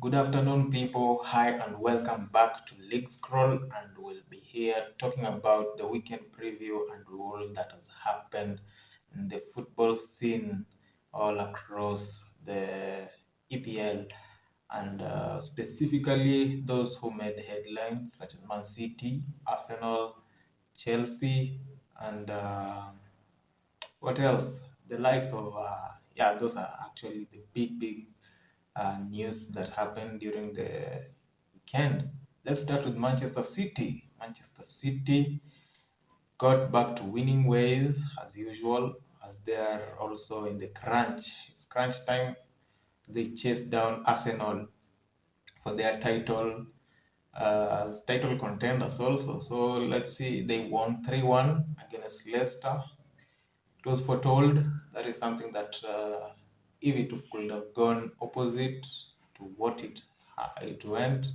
Good afternoon, people. Hi, and welcome back to Leaguescroll. And we'll be here talking about the weekend preview and all that has happened in the football scene all across the EPL, and specifically those who made headlines such as Mancity, Arsenal, Chelsea, and what else? The likes of those are actually the big news that happened during the weekend. Let's start with Manchester City. Manchester City got back to winning ways as usual, as they are also in the crunch. It's crunch time. They chased down Arsenal for their title as title contenders also. So let's see, they won 3-1 against Leicester. It was foretold. That is something that if it could have gone opposite to what it went,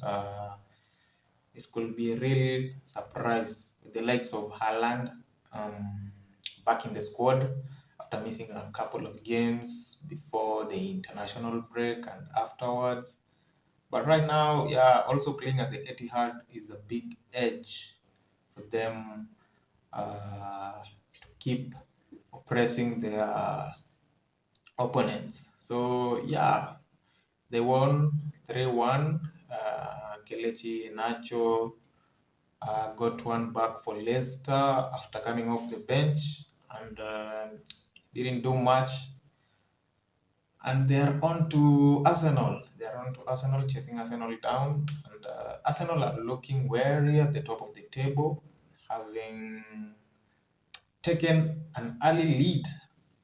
it could be a real surprise with the likes of Haaland back in the squad after missing a couple of games before the international break and afterwards. But right now, also playing at the Etihad is a big edge for them to keep oppressing their opponents. So they won 3-1. Kelechi Nacho got one back for Leicester after coming off the bench and didn't do much. And they're on to Arsenal. Chasing Arsenal down. And Arsenal are looking wary at the top of the table, having taken an early lead,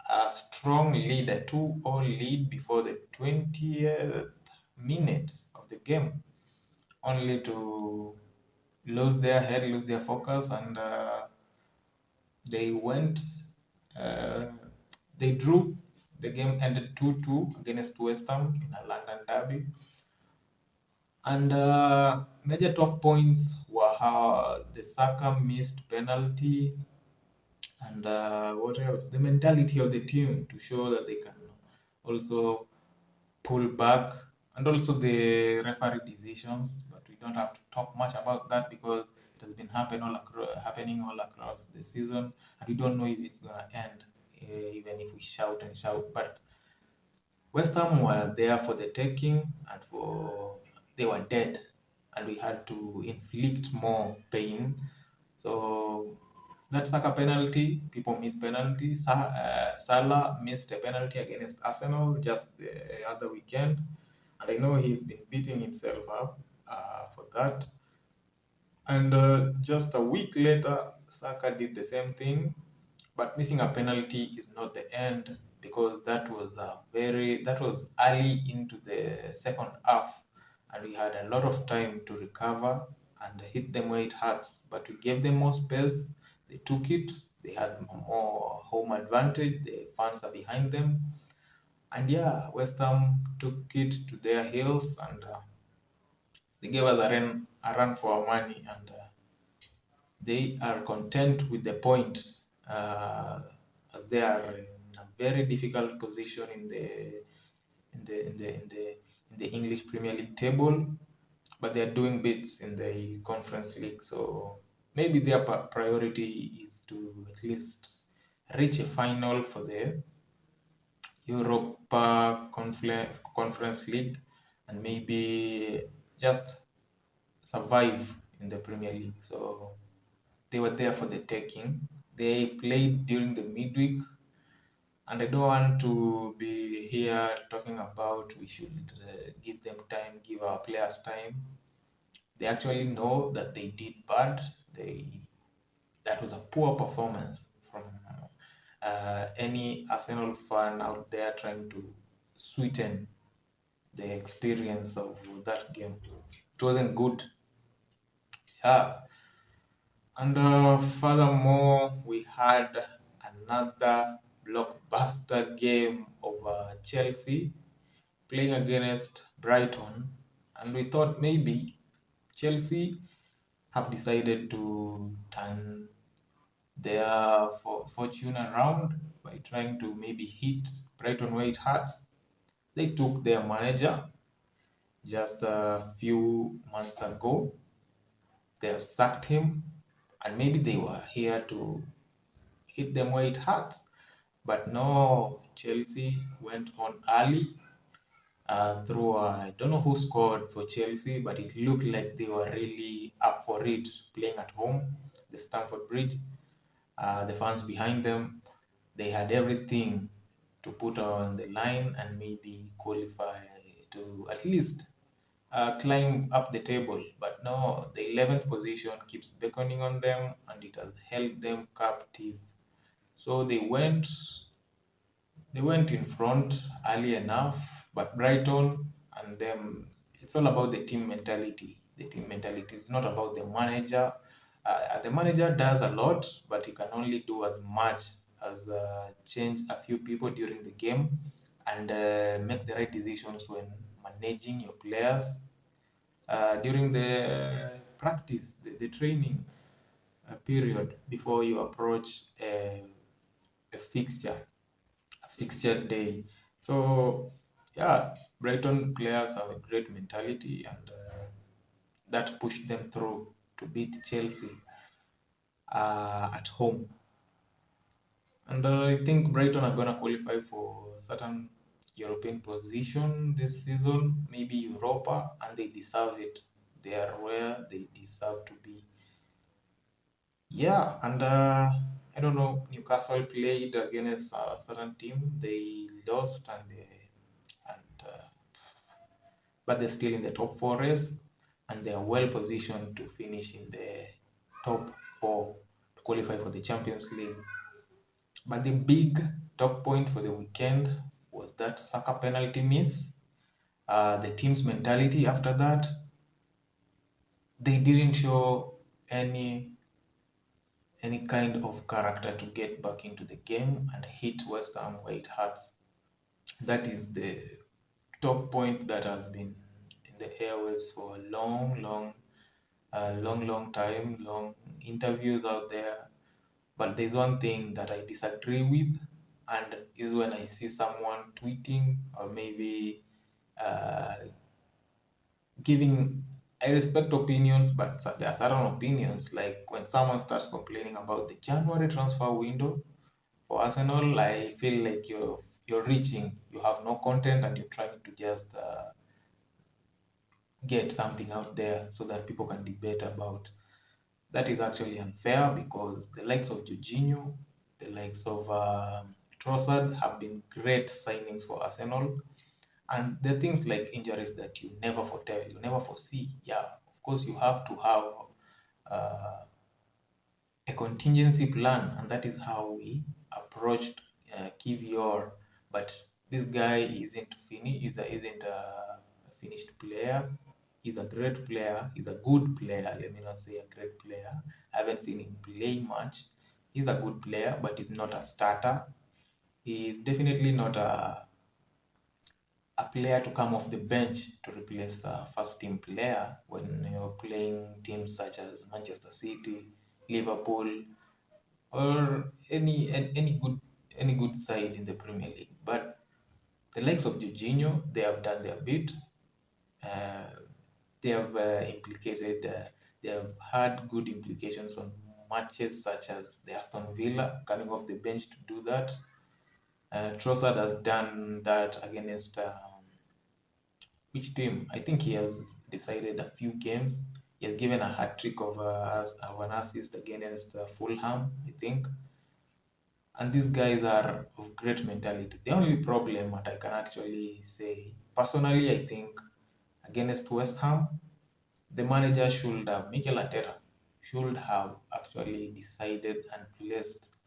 a strong lead, a 2-0 lead before the 20th minute of the game, only to lose their head, lose their focus, and they went, they drew. The game ended 2-2 against West Ham in a London derby. And major talk points were how the Saka missed penalty, and what else? The mentality of the team to show that they can also pull back, and also the referee decisions. But we don't have to talk much about that because it has been happening all across the season, and we don't know if it's gonna end, even if we shout and shout. But West Ham were there for the taking, and they were dead, and we had to inflict more pain. So that Saka penalty, people miss penalty. Salah missed a penalty against Arsenal just the other weekend, and I know he's been beating himself up for that. And just a week later, Saka did the same thing, but missing a penalty is not the end because that was early into the second half, and we had a lot of time to recover and hit them where it hurts. But we gave them more space. They took it. They had more home advantage. The fans are behind them, and West Ham took it to their heels, and they gave us a run for our money, and they are content with the point, as they are in a very difficult position in the English Premier League table, but they are doing bits in the Conference League. So maybe their priority is to at least reach a final for the Europa Conference League, and maybe just survive in the Premier League. So they were there for the taking. They played during the midweek, and I don't want to be here talking about we should give them time, give our players time. They actually know that they did bad. That was a poor performance from any Arsenal fan out there trying to sweeten the experience of that game. It wasn't good. Yeah. And furthermore, we had another blockbuster game of Chelsea playing against Brighton, and we thought maybe Chelsea have decided to turn their fortune around by trying to maybe hit Brighton where it hurts. They took their manager. just a few months ago. They have sacked him, and maybe they were here to hit them where it hurts. But no, Chelsea went on early through, I don't know who scored for Chelsea, but it looked like they were really up for it playing at home, the Stamford Bridge. The fans behind them, they had everything to put on the line and maybe qualify to at least climb up the table. But no, the 11th position keeps beckoning on them and it has held them captive. So they went in front early enough, but Brighton and them, it's all about the team mentality. The team mentality is not about the manager. The manager does a lot, but he can only do as much as change a few people during the game and make the right decisions when managing your players during the practice, the training period before you approach a fixture day. So yeah, Brighton players have a great mentality, and that pushed them through to beat Chelsea at home. And I think Brighton are gonna qualify for certain European position this season, maybe Europa, and they deserve it. They are where they deserve to be. Yeah, and I don't know. Newcastle played against a certain team. They lost, and but they're still in the top four race, and they are well positioned to finish in the top four to qualify for the Champions League. But the big talk point for the weekend was that Saka penalty miss. The team's mentality after that, they didn't show any kind of character to get back into the game and hit West Ham where it hurts. That is the top point that has been in the airwaves for a long time, long interviews out there. But there's one thing that I disagree with, and is when I see someone tweeting or maybe uh, giving. I respect opinions, but there are certain opinions like when someone starts complaining about the January transfer window for Arsenal. I feel like you're reaching, you have no content, and you're trying to just get something out there so that people can debate about. That is actually unfair because the likes of Jorginho, the likes of Trossard have been great signings for Arsenal. And there are things like injuries that you never foretell, you never foresee. Yeah, of course, you have to have uh, a contingency plan, and that is how we approached Kivior. But this guy isn't finished. Isn't a finished player. He's a great player. He's a good player. Let me not say a great player. I haven't seen him play much. He's a good player, but he's not a starter. He's definitely not a player to come off the bench to replace a first team player when you're playing teams such as Manchester City, Liverpool, or any good side in the Premier League. But the likes of Jorginho, they have done their bit. Uh, they have they have had good implications on matches such as the Aston Villa coming off the bench to do that. Trossard has done that against which team? I think he has decided a few games. He has given a hat trick of an assist against Fulham, I think. And these guys are of great mentality. The only problem, what I can actually say, personally, I think against West Ham, the manager should have, Mikel Arteta, should have actually decided and placed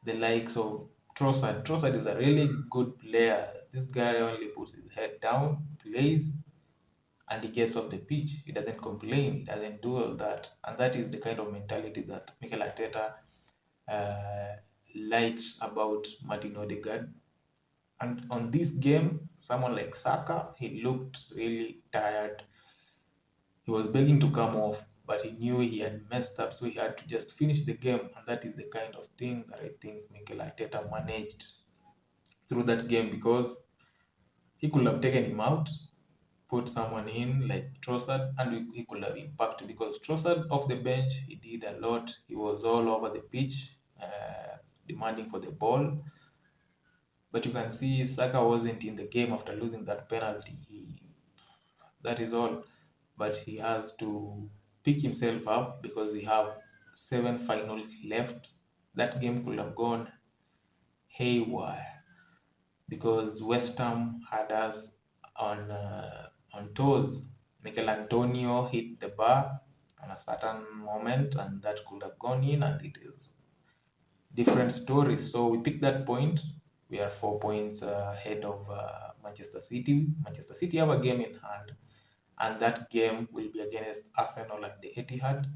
the likes of Trossard. Trossard is a really good player. This guy only puts his head down, plays, and he gets off the pitch. He doesn't complain. He doesn't do all that. And that is the kind of mentality that Mikel Arteta uh, likes about Martin Odegaard. And on this game, someone like Saka, he looked really tired. He was begging to come off, but he knew he had messed up, so he had to just finish the game. And that is the kind of thing that I think Mikel Arteta managed through that game because he could have taken him out put someone in like Trossard, and he could have impacted because Trossard off the bench, he did a lot. He was all over the pitch, demanding for the ball. But you can see Saka wasn't in the game after losing that penalty. That is all. But he has to pick himself up because we have 7 finals left. That game could have gone haywire because West Ham had us on toes. Mikel Antonio hit the bar on a certain moment, and that could have gone in, and it is different stories. So we picked that point. We are 4 points ahead of Manchester City. Manchester City have a game in hand, and that game will be against Arsenal at the Etihad,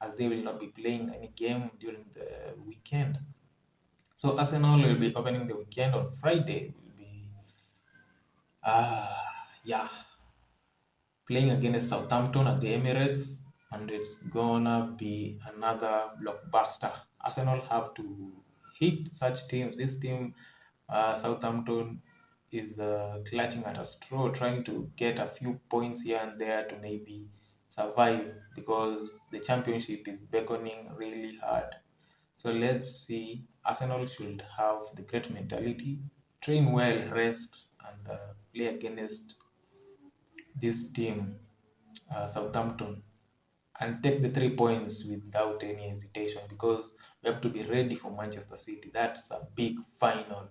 as they will not be playing any game during the weekend. So Arsenal will be opening the weekend on Friday. Will be yeah, playing against Southampton at the Emirates, and it's gonna be another blockbuster. Arsenal have to hit such teams. This team, Southampton, is clutching at a straw, trying to get a few points here and there to maybe survive because the championship is beckoning really hard. So let's see. Arsenal should have the great mentality, train well, rest, and play against this team, Southampton, and take the 3 points without any hesitation because we have to be ready for Manchester City. That's a big final.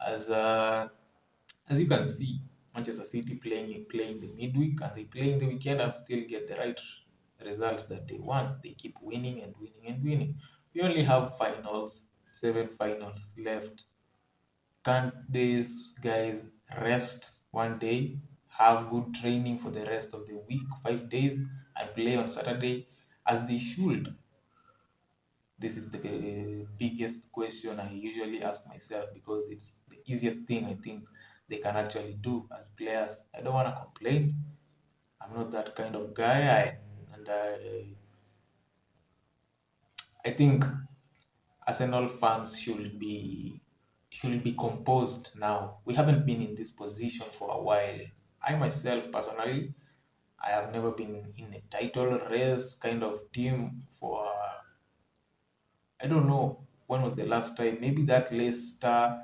As uh, as you can see, Manchester City playing the midweek and they play in the weekend and still get the right results that they want. They keep winning and winning and winning. We only have 7 finals left. Can't these guys rest one day, have good training for the rest of the week, 5 days, and play on Saturday as they should? This is the biggest question I usually ask myself because it's the easiest thing I think they can actually do as players. I don't want to complain. I'm not that kind of guy. I think Arsenal fans should be composed now. We haven't been in this position for a while. I myself personally, I have never been in a title race kind of team for I don't know when was the last time. Maybe that Leicester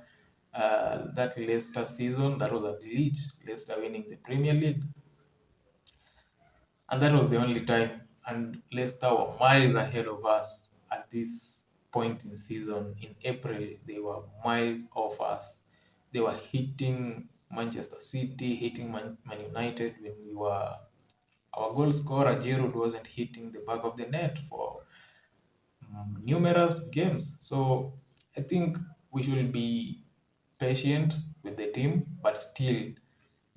season that was a glitch. Leicester winning the Premier League, and that was the only time. And Leicester were miles ahead of us at this point in season. In April, they were miles off us. They were hitting Manchester City, hitting Man United when we were. Our goal scorer Giroud wasn't hitting the back of the net for numerous games. So I think we should be patient with the team, but still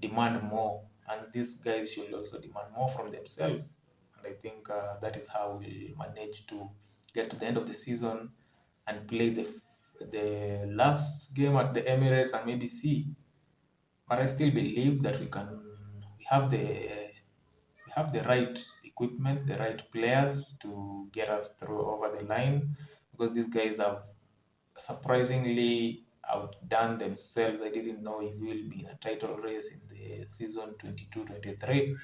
demand more. And these guys should also demand more from themselves. And I think that is how we'll manage to get to the end of the season and play the last game at the Emirates and maybe see. But I still believe that we have the right equipment, the right players to get us through over the line because these guys have surprisingly outdone themselves. I didn't know if we'll be in a title race in the season 22-23.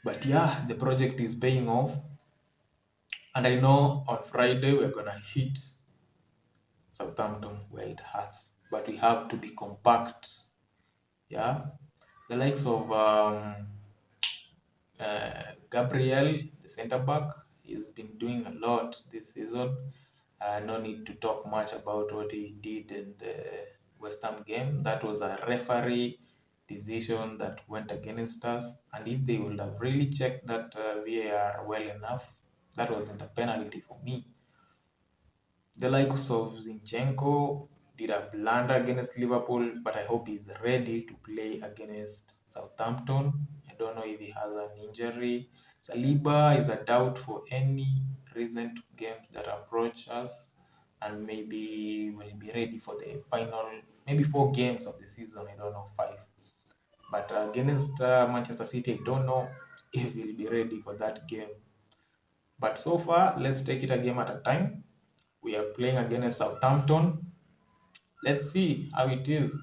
But yeah, the project is paying off. And I know on Friday we're going to hit Southampton where it hurts. But we have to be compact. Yeah. The likes of Gabriel, the centre back, he's been doing a lot this season. No need to talk much about what he did in the West Ham game. That was a referee decision that went against us. And if they would have really checked that VAR well enough, that wasn't a penalty for me. The likes of Zinchenko did a blunder against Liverpool, but I hope he's ready to play against Southampton. I don't know if he has an injury. Saliba is a doubt for any recent games that approach us, and maybe will be ready for the final, maybe 4 games of the season. I don't know, 5. But against Manchester City, I don't know if he'll be ready for that game. But so far, let's take it a game at a time. We are playing against Southampton. Let's see how it is.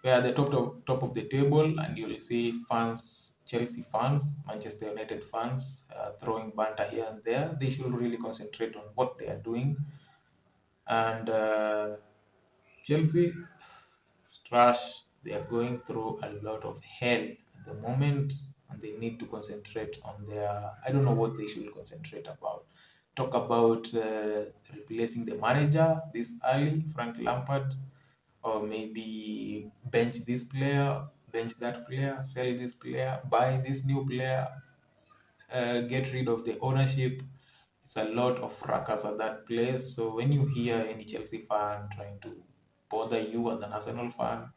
We are at the top of the table, and you'll see fans, Chelsea fans, Manchester United fans, throwing banter here and there. They should really concentrate on what they are doing. And Chelsea, it's trash. They are going through a lot of hell at the moment, and they need to concentrate on their. I don't know what they should concentrate about. Talk about replacing the manager this early, Frank Lampard, or maybe bench this player, bench that player, sell this player, buy this new player, get rid of the ownership. It's a lot of fracas at that place. So when you hear any Chelsea fan trying to bother you as an Arsenal fan,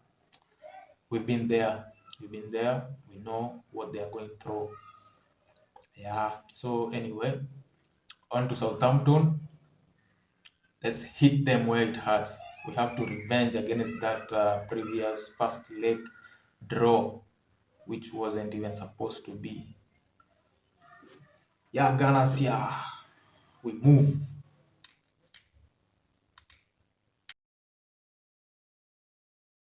we've been there. We've been there. We know what they are going through. Yeah. So anyway, on to Southampton. Let's hit them where it hurts. We have to revenge against that previous first leg draw, which wasn't even supposed to be. Yeah, Gunners, yeah. We move.